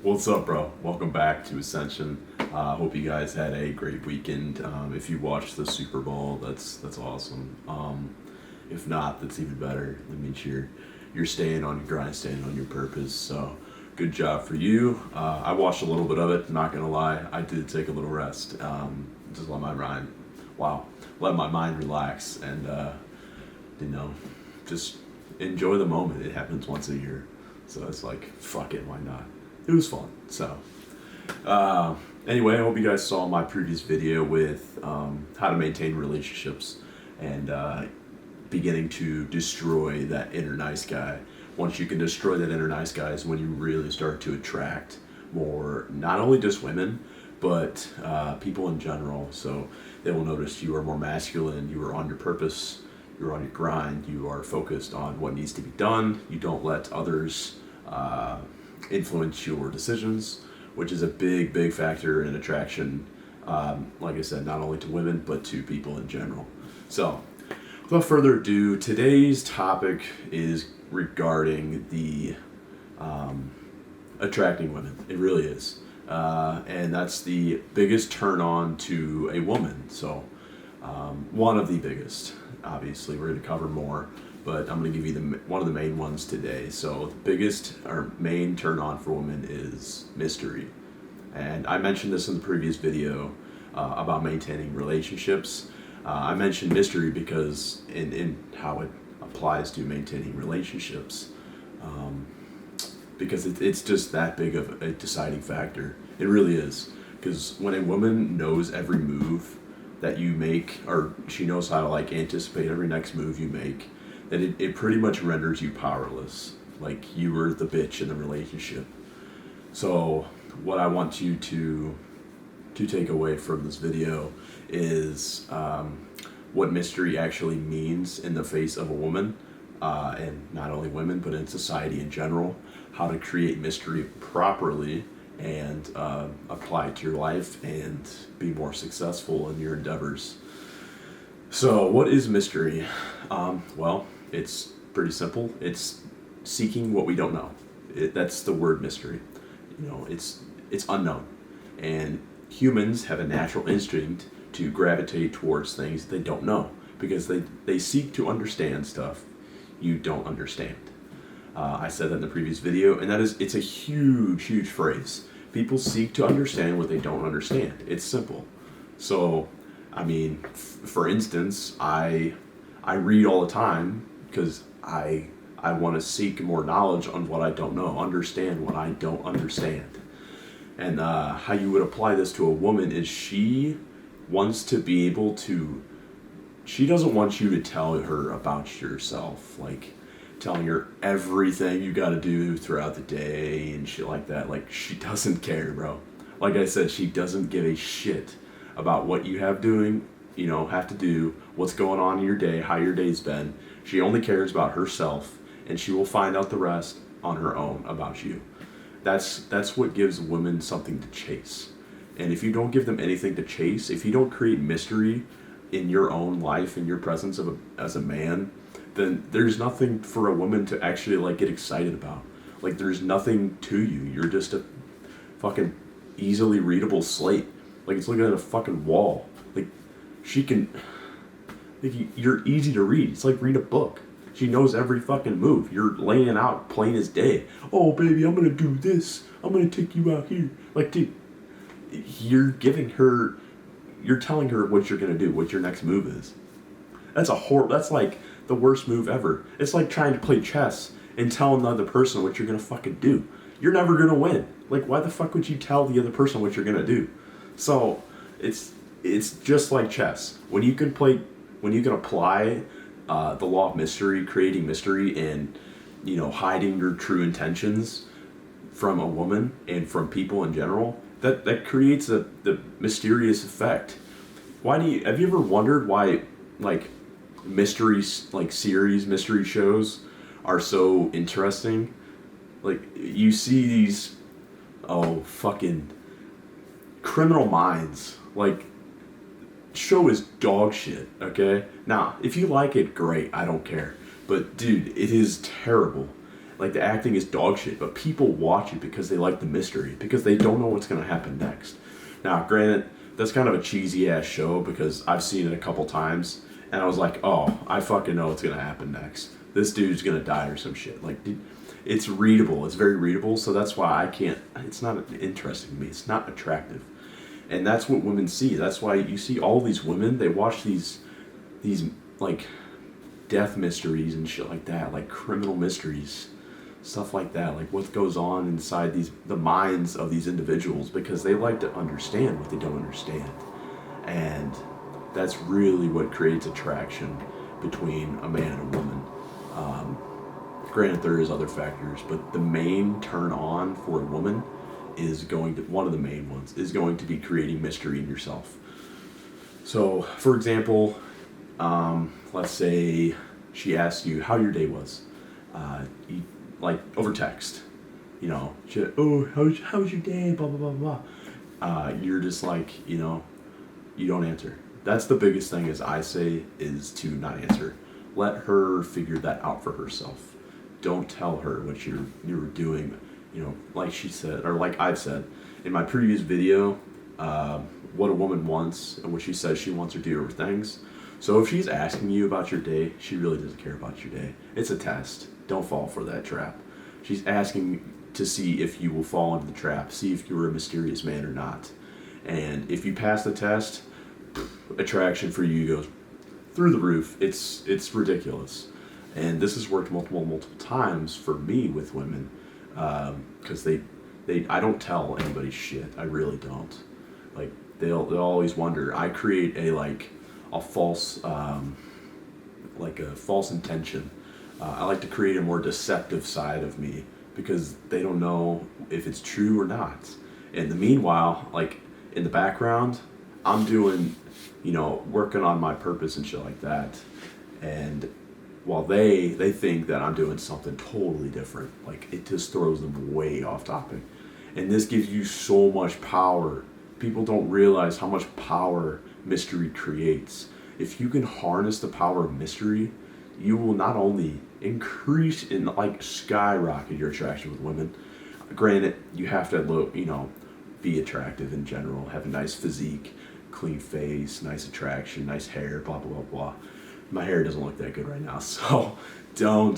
What's up, bro? Welcome back to Ascension. Hope you guys had a great weekend. If you watched the Super Bowl, that's awesome. If not, that's even better. That means you're staying on your grind, staying on your purpose. So, good job for you. I watched a little bit of it. Not gonna lie, I did take a little rest. Just let my mind relax and you know, just enjoy the moment. It happens once a year, so it's like fuck it, why not? It was fun. So, anyway, I hope you guys saw my previous video with how to maintain relationships and beginning to destroy that inner nice guy. Once you can destroy that inner nice guy is when you really start to attract more, not only just women, but people in general. So they will notice you are more masculine, you are on your purpose, you're on your grind, you are focused on what needs to be done, you don't let others influence your decisions, which is a big factor in attraction, like I said, not only to women, but to people in general. So, without further ado, today's topic is regarding the attracting women. It really is. And that's the biggest turn on to a woman. So, one of the biggest. Obviously, we're going to cover more, but I'm going to give you one of the main ones today. So the biggest or main turn on for women is mystery. And I mentioned this in the previous video about maintaining relationships. I mentioned mystery because in how it applies to maintaining relationships, because it's just that big of a deciding factor. It really is. Because when a woman knows every move that you make, or she knows how to like anticipate every next move you make, that it pretty much renders you powerless. Like you were the bitch in the relationship. So what I want you to take away from this video is what mystery actually means in the face of a woman, and not only women, but in society in general, how to create mystery properly and apply it to your life and be more successful in your endeavors. So what is mystery? Well, it's pretty simple. It's seeking what we don't know. That's the word mystery. You know, it's unknown. And humans have a natural instinct to gravitate towards things they don't know because they seek to understand stuff you don't understand. I said that in the previous video, and it's a huge phrase. People seek to understand what they don't understand. It's simple. So, I mean, for instance, I read all the time because I want to seek more knowledge on what I don't know, understand what I don't understand. And how you would apply this to a woman is she wants to be able to, she doesn't want you to tell her about yourself, like telling her everything you got to do throughout the day and shit like that. Like, she doesn't care, bro. Like I said, she doesn't give a shit about what you have to do, what's going on in your day, how your day's been. She only cares about herself, and she will find out the rest on her own about you. That's what gives women something to chase. And if you don't give them anything to chase, if you don't create mystery in your own life, in your presence as a man, then there's nothing for a woman to actually like get excited about. Like, there's nothing to you. You're just a fucking easily readable slate. Like, it's looking at a fucking wall. Like, you're easy to read. It's like read a book. She knows every fucking move. You're laying it out plain as day. Oh, baby, I'm gonna do this. I'm gonna take you out here. Like, dude, you're telling her what you're gonna do, what your next move is. That's like the worst move ever. It's like trying to play chess and tell another person what you're gonna fucking do. You're never gonna win. Like, why the fuck would you tell the other person what you're gonna do? So it's just like chess. When you can apply the law of mystery, creating mystery, and hiding your true intentions from a woman and from people in general, that creates the mysterious effect. Have you ever wondered why like mysteries, like mystery shows are so interesting? Like, you see these fucking Criminal Minds, like, show is dog shit, okay? Now, if you like it, great, I don't care. But dude, it is terrible. Like the acting is dog shit, but people watch it because they like the mystery, because they don't know what's gonna happen next. Now, granted, that's kind of a cheesy ass show because I've seen it a couple times, and I was like, oh, I fucking know what's gonna happen next. This dude's gonna die or some shit. Like, it's readable. It's very readable, so that's why I can't. It's not interesting to me. It's not attractive, and that's what women see. That's why you see all these women. They watch these like death mysteries and shit like that, like criminal mysteries, stuff like that, like what goes on inside the minds of these individuals, because they like to understand what they don't understand. And that's really what creates attraction between a man and a woman. Granted, there is other factors, but the main turn on for a woman is one of the main ones is going to be creating mystery in yourself. So, for example, let's say she asks you how your day was, like over text, oh, how was your day, blah, blah, blah, blah. You're just like, you don't answer. That's the biggest thing is I say is to not answer. Let her figure that out for herself. Don't tell her what you're doing, like she said, or like I've said in my previous video, what a woman wants and what she says she wants to do her things. So if she's asking you about your day, she really doesn't care about your day. It's a test. Don't fall for that trap. She's asking to see if you will fall into the trap, see if you're a mysterious man or not. And if you pass the test, attraction for you goes through the roof. It's ridiculous. And this has worked multiple times for me with women, because I don't tell anybody shit. I really don't. Like they'll always wonder. I create a false intention. I like to create a more deceptive side of me because they don't know if it's true or not. In the meanwhile, like in the background, I'm doing, working on my purpose and shit like that. And while they think that I'm doing something totally different, like it just throws them way off topic. And this gives you so much power. People don't realize how much power mystery creates. If you can harness the power of mystery, you will not only increase in skyrocket your attraction with women. Granted, you have to be attractive in general, have a nice physique, clean face, nice attraction, nice hair, blah blah blah blah. My hair doesn't look that good right now, so don't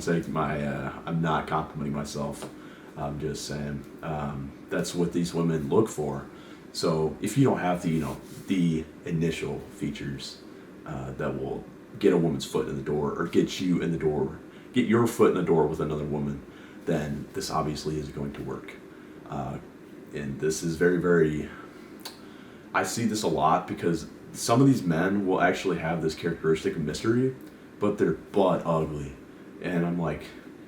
take I'm not complimenting myself. I'm just saying that's what these women look for. So if you don't have the initial features that will get a woman's foot in the door or get you in the door, get your foot in the door with another woman, then this obviously isn't going to work. And this is very, very, I see this a lot because some of these men will actually have this characteristic of mystery, but they're butt ugly. And I'm like,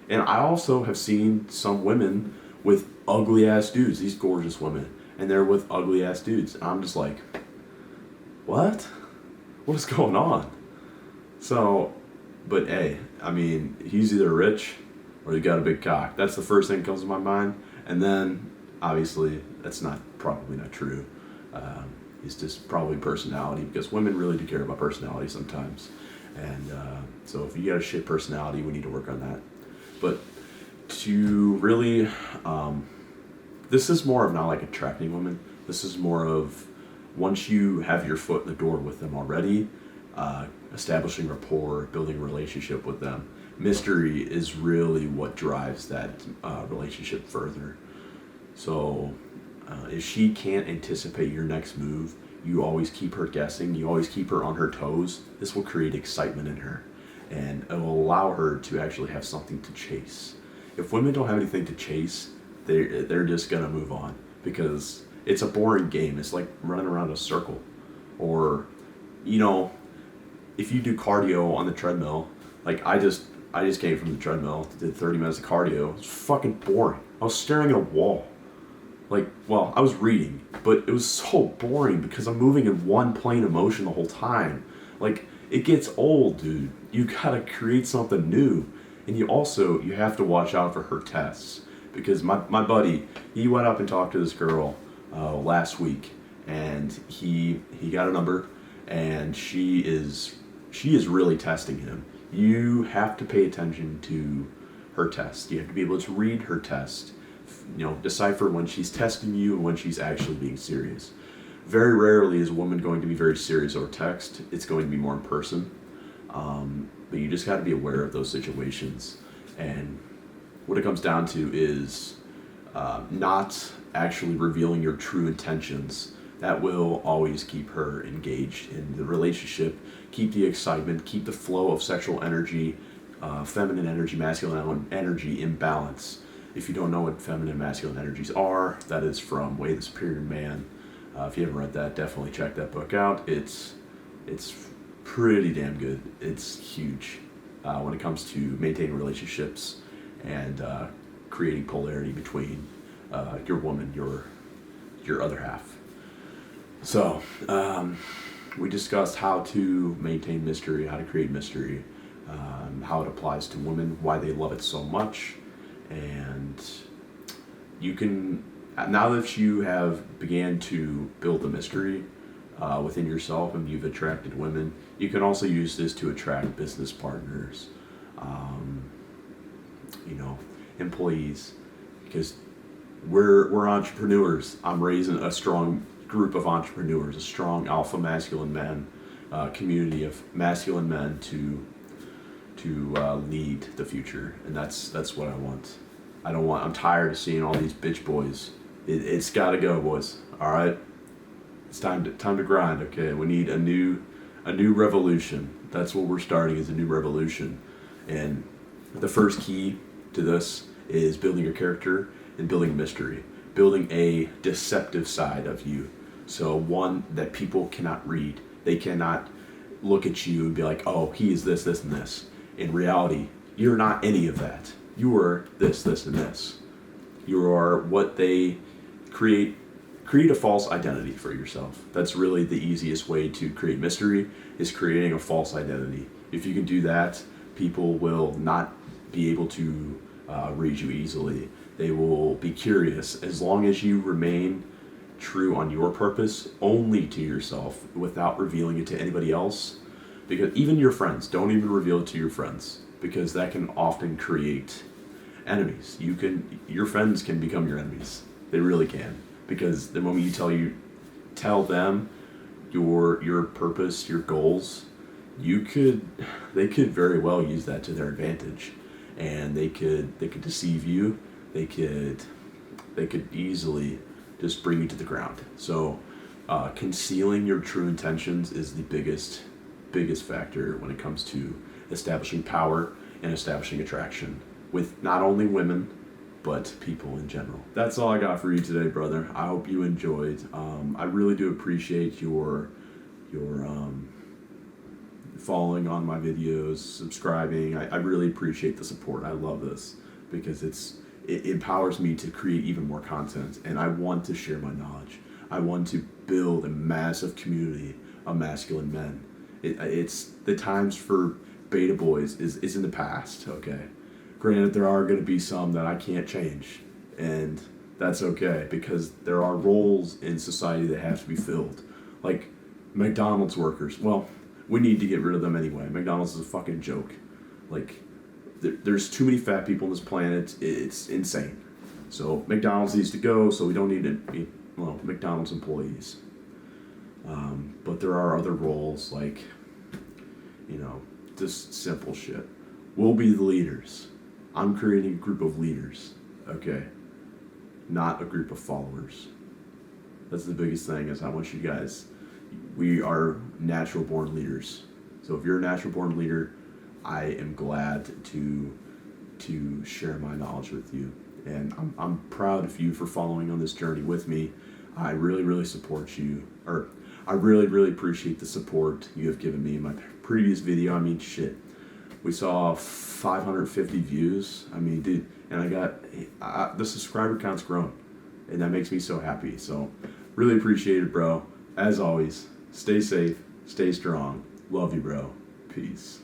and I also have seen some women with ugly ass dudes, these gorgeous women, and they're with ugly ass dudes. And I'm just like, what? What is going on? So, but hey, I mean, he's either rich or he got a big cock. That's the first thing that comes to my mind. And then, obviously, that's probably not true. It's just probably personality, because women really do care about personality sometimes. And so if you got a shit personality, we need to work on that. But to really, this is more of not like attracting women. This is more of once you have your foot in the door with them already, establishing rapport, building a relationship with them. Mystery is really what drives that relationship further. So if she can't anticipate your next move, you always keep her guessing, you always keep her on her toes, this will create excitement in her. And it will allow her to actually have something to chase. If women don't have anything to chase, they're just going to move on, because it's a boring game. It's like running around a circle. Or, if you do cardio on the treadmill, like I just came from the treadmill, did 30 minutes of cardio. It was fucking boring. I was staring at a wall. I was reading, but it was so boring because I'm moving in one plane of motion the whole time. It gets old, dude. You gotta create something new. And you have to watch out for her tests. Because my buddy, he went up and talked to this girl last week, and he got a number, and she is really testing him. You have to pay attention to her test. You have to be able to read her test. Decipher when she's testing you and when she's actually being serious. Very rarely is a woman going to be very serious over text. It's going to be more in person. But you just got to be aware of those situations. And what it comes down to is not actually revealing your true intentions. That will always keep her engaged in the relationship, keep the excitement, keep the flow of sexual energy, feminine energy, masculine energy in balance. If you don't know what feminine and masculine energies are, that is from Way the Superior Man. If you haven't read that, definitely check that book out. It's pretty damn good. It's huge when it comes to maintaining relationships and creating polarity between your woman, your other half. So we discussed how to maintain mystery, how to create mystery, how it applies to women, why they love it so much, and you can, now that you have began to build the mystery within yourself and you've attracted women, you can also use this to attract business partners, employees, because we're entrepreneurs. I'm raising a strong group of entrepreneurs, a strong alpha masculine men, community of masculine men to lead the future, and that's what I want. I'm tired of seeing all these bitch boys. It's got to go, boys. All right, it's time to grind. Okay, we need a new revolution. That's what we're starting, is a new revolution, and the first key to this is building your character and building mystery, building a deceptive side of you. So one that people cannot read. They cannot look at you and be like, oh, he is this, this, and this. In reality, you're not any of that. You are this, this, and this. You are what they create a false identity for yourself. That's really the easiest way to create mystery, is creating a false identity. If you can do that, people will not be able to read you easily. They will be curious. As long as you remain true on your purpose, only to yourself, without revealing it to anybody else, because even your friends, don't even reveal it to your friends, because that can often create enemies. Your friends can become your enemies. They really can, because the moment you tell them your purpose, your goals, they could very well use that to their advantage, and they could deceive you. They could easily just bring you to the ground. So concealing your true intentions is the biggest factor when it comes to establishing power and establishing attraction with not only women, but people in general. That's all I got for you today, brother. I hope you enjoyed. I really do appreciate your following on my videos, subscribing. I really appreciate the support. I love this because it empowers me to create even more content, and I want to share my knowledge. I want to build a massive community of masculine men. It's the times for beta boys is in the past, okay? Granted, there are going to be some that I can't change, and that's okay, because there are roles in society that have to be filled. Like McDonald's workers. Well, we need to get rid of them anyway. McDonald's is a fucking joke. Like, there's too many fat people on this planet. It's insane. So McDonald's needs to go, so we don't need McDonald's employees. But there are other roles, like, just simple shit. We'll be the leaders. I'm creating a group of leaders, okay? Not a group of followers. That's the biggest thing, is I want you guys, we are natural born leaders. So if you're a natural born leader, I am glad to share my knowledge with you. And I'm proud of you for following on this journey with me. I really, really support you, or I really, really appreciate the support you have given me in my previous video. I mean, shit. We saw 550 views. I mean, dude, and the subscriber count's grown, and that makes me so happy. So, really appreciate it, bro. As always, stay safe, stay strong. Love you, bro. Peace.